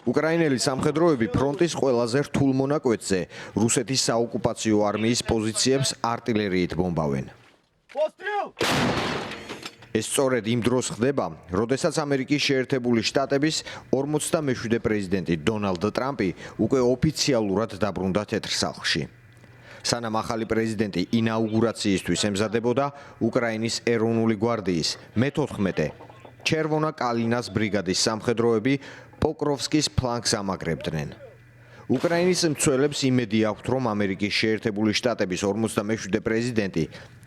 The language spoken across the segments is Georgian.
უკრაინელი სამხედროები ფრონტის ყველაზე რთულ მონაკვეთზე რუსეთის საოკუპაციო არმიის პოზიციებს არტილერიით ბომბავენ. ეს სწორედ იმ დროს ხდება, როდესაც ამერიკის შეერთებული შტატების 47 პრეზიდენტი დონალდ ტრამპი უკვე ოფიციალურად დაბრუნდა თეთრ სახლში. სანამ ახალი პრეზიდენტი ინაუგურაციისთვის ემზადებოდა, უკრაინის ეროვნული გვარდიის მე-14 ჩერვონა კალინას ბრიგადის სამხედროები პოკროვსკის ფლანგს ამაგრებდნენ. უკრაინის მცველებს იმედი აქვთ, რომ ამერიკის შეერთებული შტატების 47 პრეზიდენტი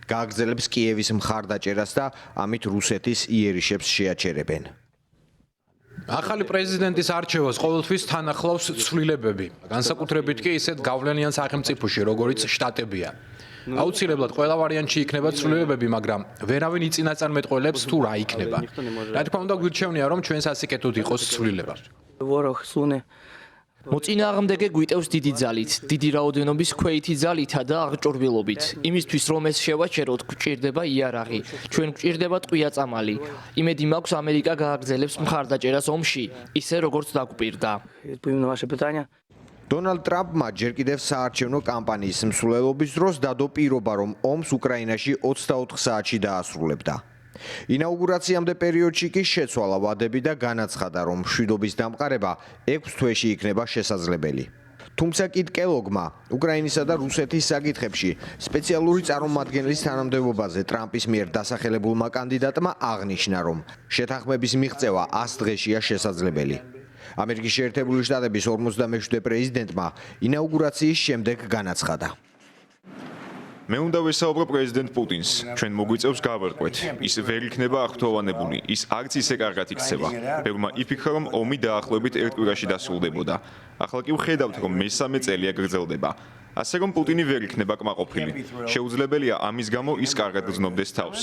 გააგრძელებს კიევის მხარდაჭერას და ამით რუსეთის იერიშებს შეაჩერებენ. ახალი პრეზიდენტის არჩევას ყოველთვის თან ახლავს ცვლილებები, განსაკუთრებით კი ისეთ გავლენიან სახელმწიფოში, როგორიც შტატებია. აუცილებლად ყველა ვარიანტში იქნება ცვლილებები, მაგრამ ვერავინ იწინასწარმეტყველებს თუ რა იქნება. რა თქმა უნდა, გვირჩევნია, რომ ჩვენ სასიკეთოდ იყოს ცვლილება. მოწინააღმდეგე გვიტევს დიდი ძალით, დიდი რაოდენობის ქვეითი ძალითა და აღჭურვილობით. იმისთვის, რომ ეს შევაჩეროთ, გვჭირდება იარაღი, ჩვენ გვჭირდება ტყვია-წამალი. იმედი მაქვს, ამერიკა გააგრძელებს მხარდაჭერას ომში, ისე როგორც დაგვპირდა. დონალდ ტრამპმა ჯერ კიდევ საარჩევნო კამპანიის მსვლელობის დროს დადო პირობა, რომ ომს უკრაინაში 24 საათში დაასრულებდა. ინაუგურაციამდე პერიოდში კი შეცვალა ვადები და განაცხადა, რომ მშვიდობის დამყარება 6 თვეში იქნება შესაძლებელი. თუმცა კიტ კელოგმა უკრაინისა და რუსეთის საკითხებში სპეციალური წარმომადგენლის თანამდებობაზე ტრამპის მიერ დასახელებულმა კანდიდატმა აღნიშნა, რომ შეთანხმების მიღწევა 100 დღეშია შესაძლებელი. ამერიკის შეერთებული შტატების 47 პრეზიდენტმა ინაუგურაციის შემდეგ განაცხადა. მე უნდა ვესაუბრო პრეზიდენტ პუტინს. ჩვენ მოგვიწევს გავარკვეთ. ის ვერ იქნება აღფრთოვანებული. ის არც ისე კარგად იქცევა. ბევრმა იფიქრა, რომ ომი დაახლოებით 1 კვირაში დასრულდებოდა. ახლა კი ვხედავთ, რომ მესამე წელია გრძელდება. ასე რომ პუტინი ვერ იქნება კმაყოფილი. შეუძლებელია ამის გამო ის კარგად გრძნობდეს თავს.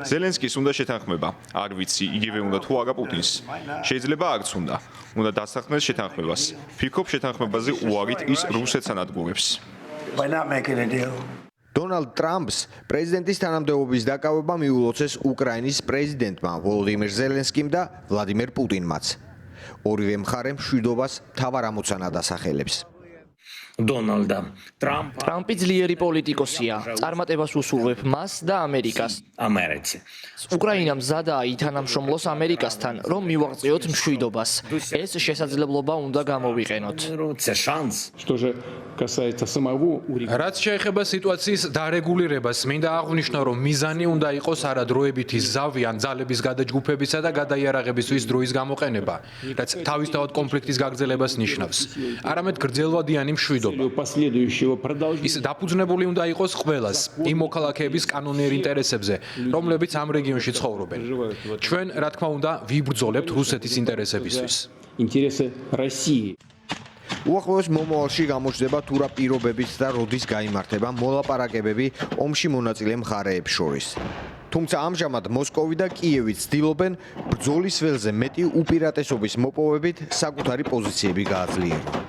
ზელენსკის უნდა შეთანხმება. არ ვიცი, იგივე უნდა თუ არა პუტინს. შეიძლება არც უნდა. უნდა დასახმეს შეთანხმებას. ფიქრობ შეთანხმებაზე უარით ის რუსეთს ანადგურებს. დონალდ ტრამპს პრეზიდენტის თანამდებობის დაკავება მიულოცეს უკრაინის პრეზიდენტმა ვოლოდიმირ ზელენსკიმ და ვლადიმერ პუტინმაც. ორივე მხარე მშვიდობას მთავარ ამოცანად ასახელებს. ტრამპი ძლიერი პოლიტიკოსია, წარმატებას უსურვებ მას და ამერიკას. უკრაინამ მზადაა ითანამშრომლოს ამერიკასთან, რომ მივაღწიოთ მშვიდობას. ეს შესაძლებლობა უნდა გამოვიყენოთ. რაც შეეხება სიტუაციის დარეგულირებას, მინდა აღვნიშნო, რომ მიზანი უნდა იყოს არა დროებითი ზავი ან ძალების გადაჯგუფებისა და გადაიარაღებისთვის დროის გამოყენება, რაც თავისთავად კონფლიქტის გაგრძელებას ნიშნავს, არამედ გრძელვადიანი მშვიდობა. ის დაფუძნებული უნდა იყოს ყველას, იმ მოქალაქეების კანონიერ ინტერესებზე, რომლებიც ამ რეგიონში ცხოვრობენ. ჩვენ, რა თქმა უნდა, ვიბრძოლებთ რუსეთის ინტერესებისთვის. უახლოეს მომავალში გამოჩნდება თუ რა პირობებით და როდის გაიმართება მოლაპარაკებები ომში მონაწილე მხარეებს შორის. თუმცა ამჟამად მოსკოვი და კიევი ცდილობენ ბრძოლის ველზე მეტი უპირატესობის მოპოვებით საკუთარი პოზიციები გააძლიერონ.